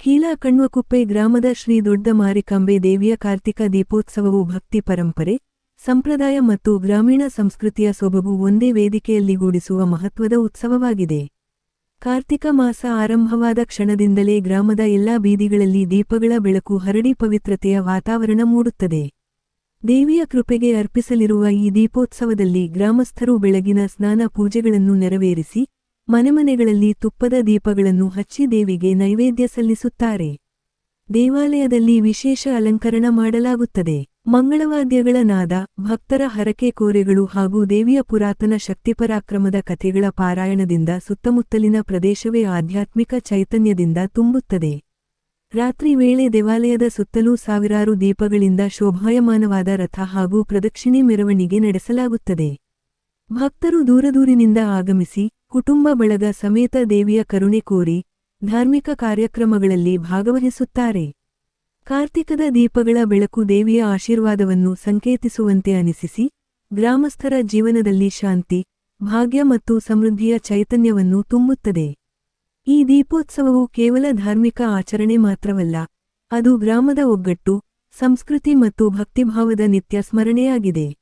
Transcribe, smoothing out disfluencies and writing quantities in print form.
ಕೀಲಕಣ್ವಕುಪ್ಪೆ ಗ್ರಾಮದ ಶ್ರೀ ದೊಡ್ಡ ಮಾರಿಕಾಂಬೆ ದೇವಿಯ ಕಾರ್ತಿಕ ದೀಪೋತ್ಸವವು ಭಕ್ತಿ ಪರಂಪರೆ, ಸಂಪ್ರದಾಯ ಮತ್ತು ಗ್ರಾಮೀಣ ಸಂಸ್ಕೃತಿಯ ಸೊಬಗು ಒಂದೇ ವೇದಿಕೆಯಲ್ಲಿಗೂಡಿಸುವ ಮಹತ್ವದ ಉತ್ಸವವಾಗಿದೆ. ಕಾರ್ತಿಕ ಮಾಸ ಆರಂಭವಾದ ಕ್ಷಣದಿಂದಲೇ ಗ್ರಾಮದ ಎಲ್ಲಾ ಬೀದಿಗಳಲ್ಲಿ ದೀಪಗಳ ಬೆಳಕು ಹರಡಿ ಪವಿತ್ರತೆಯ ವಾತಾವರಣ ಮೂಡುತ್ತದೆ. ದೇವಿಯ ಕೃಪೆಗೆ ಅರ್ಪಿಸಲಿರುವ ಈ ದೀಪೋತ್ಸವದಲ್ಲಿ ಗ್ರಾಮಸ್ಥರು ಬೆಳಗಿನ ಸ್ನಾನ ಪೂಜೆಗಳನ್ನು ನೆರವೇರಿಸಿ, ಮನೆಮನೆಗಳಲ್ಲಿ ತುಪ್ಪದ ದೀಪಗಳನ್ನು ಹಚ್ಚಿ ದೇವಿಗೆ ನೈವೇದ್ಯ ಸಲ್ಲಿಸುತ್ತಾರೆ. ದೇವಾಲಯದಲ್ಲಿ ವಿಶೇಷ ಅಲಂಕರಣ ಮಾಡಲಾಗುತ್ತದೆ. ಮಂಗಳವಾದ್ಯಗಳ ನಾದ, ಭಕ್ತರ ಹರಕೆ ಕೋರೆಗಳು ಹಾಗೂ ದೇವಿಯ ಪುರಾತನ ಶಕ್ತಿಪರಾಕ್ರಮದ ಕಥೆಗಳ ಪಾರಾಯಣದಿಂದ ಸುತ್ತಮುತ್ತಲಿನ ಪ್ರದೇಶವೇ ಆಧ್ಯಾತ್ಮಿಕ ಚೈತನ್ಯದಿಂದ ತುಂಬುತ್ತದೆ. ರಾತ್ರಿ ವೇಳೆ ದೇವಾಲಯದ ಸುತ್ತಲೂ ಸಾವಿರಾರು ದೀಪಗಳಿಂದ ಶೋಭಾಯಮಾನವಾದ ರಥ ಹಾಗೂ ಪ್ರದಕ್ಷಿಣೆ ಮೆರವಣಿಗೆ ನಡೆಸಲಾಗುತ್ತದೆ. ಭಕ್ತರು ದೂರದೂರಿನಿಂದ ಆಗಮಿಸಿ, ಕುಟುಂಬ ಬಳಗ ಸಮೇತ ದೇವಿಯ ಕರುಣೆ ಕೋರಿ, ಧಾರ್ಮಿಕ ಕಾರ್ಯಕ್ರಮಗಳಲ್ಲಿ ಭಾಗವಹಿಸುತ್ತಾರೆ. ಕಾರ್ತಿಕದ ದೀಪಗಳ ಬೆಳಕು ದೇವಿಯ ಆಶೀರ್ವಾದವನ್ನು ಸಂಕೇತಿಸುವಂತೆ ಅನಿಸಿಸಿ, ಗ್ರಾಮಸ್ಥರ ಜೀವನದಲ್ಲಿ ಶಾಂತಿ, ಭಾಗ್ಯ ಮತ್ತು ಸಮೃದ್ಧಿಯ ಚೈತನ್ಯವನ್ನು ತುಂಬುತ್ತದೆ. ಈ ದೀಪೋತ್ಸವವು ಕೇವಲ ಧಾರ್ಮಿಕ ಆಚರಣೆ ಮಾತ್ರವಲ್ಲ, ಅದು ಗ್ರಾಮದ ಒಗ್ಗಟ್ಟು, ಸಂಸ್ಕೃತಿ ಮತ್ತು ಭಕ್ತಿಭಾವದ ನಿತ್ಯ ಸ್ಮರಣೆಯಾಗಿದೆ.